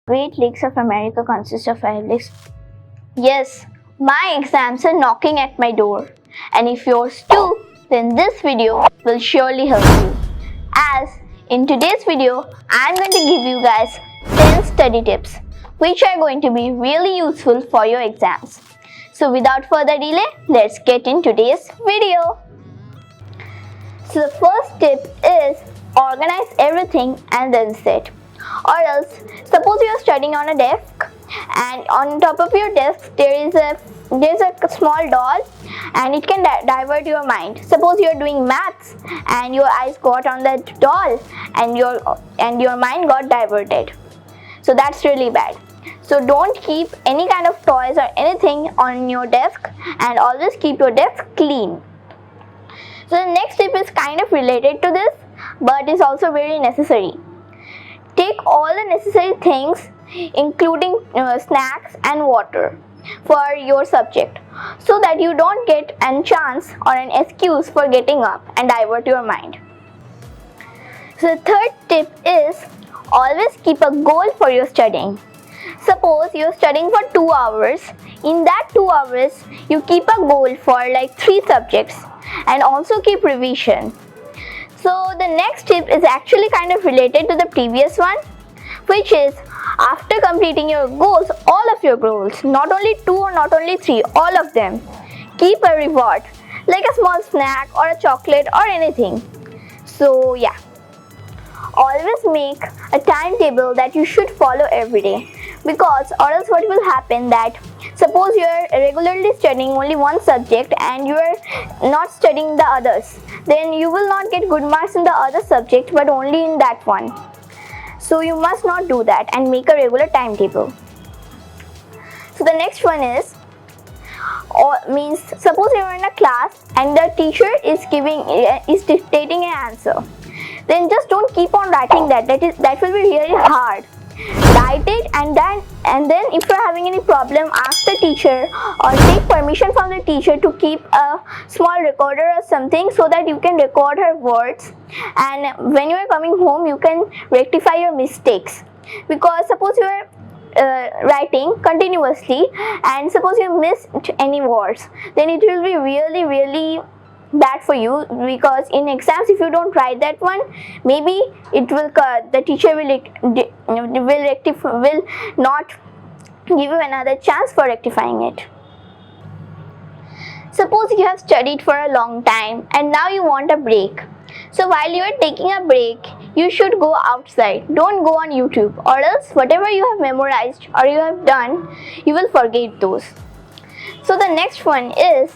Great Lakes of America consist of 5 lakes. Yes, my exams are knocking at my door, and if yours too, then this video will surely help you. As in today's video, I am going to give you guys 10 study tips which are going to be really useful for your exams. So without further delay, let's get in today's video. So the first tip is organize everything and then sit. Or else, suppose you are studying on a desk and on top of your desk there is a small doll and it can divert your mind. Suppose you are doing maths and your eyes got on that doll and your mind got diverted. So that's really bad. So don't keep any kind of toys or anything on your desk, and always keep your desk clean. So the next tip is kind of related to this, but is also very necessary. Take all the necessary things, including snacks and water for your subject, so that you don't get a chance or an excuse for getting up and divert your mind. So the third tip is always keep a goal for your studying. Suppose you are studying for 2 hours. In that 2 hours, you keep a goal for like 3 subjects and also keep revision. So the next tip is actually kind of related to the previous one, which is after completing your goals, all of your goals, not only 2 or not only 3, all of them, keep a reward like a small snack or a chocolate or anything. So yeah, always make a timetable that you should follow every day, because or else what will happen that suppose you are regularly studying only one subject and you are not studying the others, then you will not get good marks in the other subject but only in that one. So you must not do that and make a regular timetable. So the next one is suppose you are in a class and the teacher is dictating an answer, then just don't keep on writing that will be really hard. Write it and then if you are having any problem, ask the teacher or take permission from the teacher to keep a small recorder or something, so that you can record her words, and when you are coming home you can rectify your mistakes. Because suppose you are writing continuously and suppose you missed any words, then it will be really bad for you, because in exams if you don't write that one, maybe it will the teacher will not give you another chance for rectifying it. Suppose you have studied for a long time and now you want a break. So while you are taking a break, you should go outside. Don't go on YouTube, or else whatever you have memorized or you have done, you will forget those. So the next one is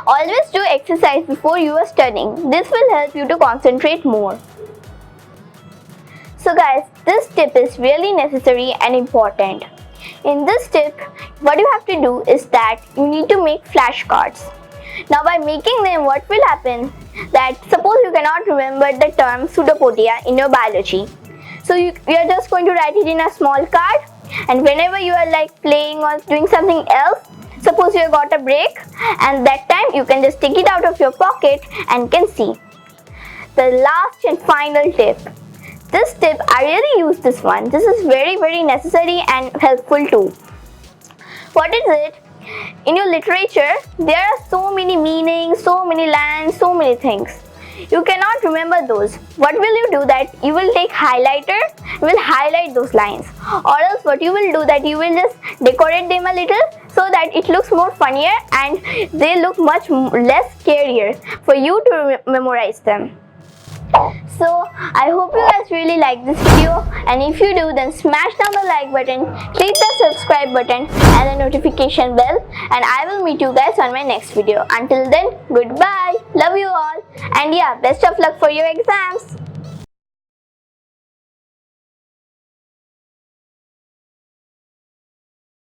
always do exercise before you are studying. This will help you to concentrate more. So guys, this tip is really necessary and important. In this tip, what you have to do is that you need to make flashcards. Now by making them, what will happen that suppose you cannot remember the term pseudopodia in your biology. So you are just going to write it in a small card, and whenever you are like playing or doing something else, suppose you got a break, and that time you can just take it out of your pocket and can see. The last and final tip. This tip, I really use this one. This is very necessary and helpful too. What is it? In your literature, there are so many meanings, so many lines, so many things. You cannot remember those. What will you do that? You will take highlighter, you will highlight those lines. Or else what you will do that you will just decorate them a little so that it looks more funnier and they look much less scarier for you to memorize them. So I hope you guys really like this video, and if you do, then smash down the like button, click the subscribe button and the notification bell, and I will meet you guys on my next video. Until then, goodbye, love you all, and yeah, best of luck for your exams.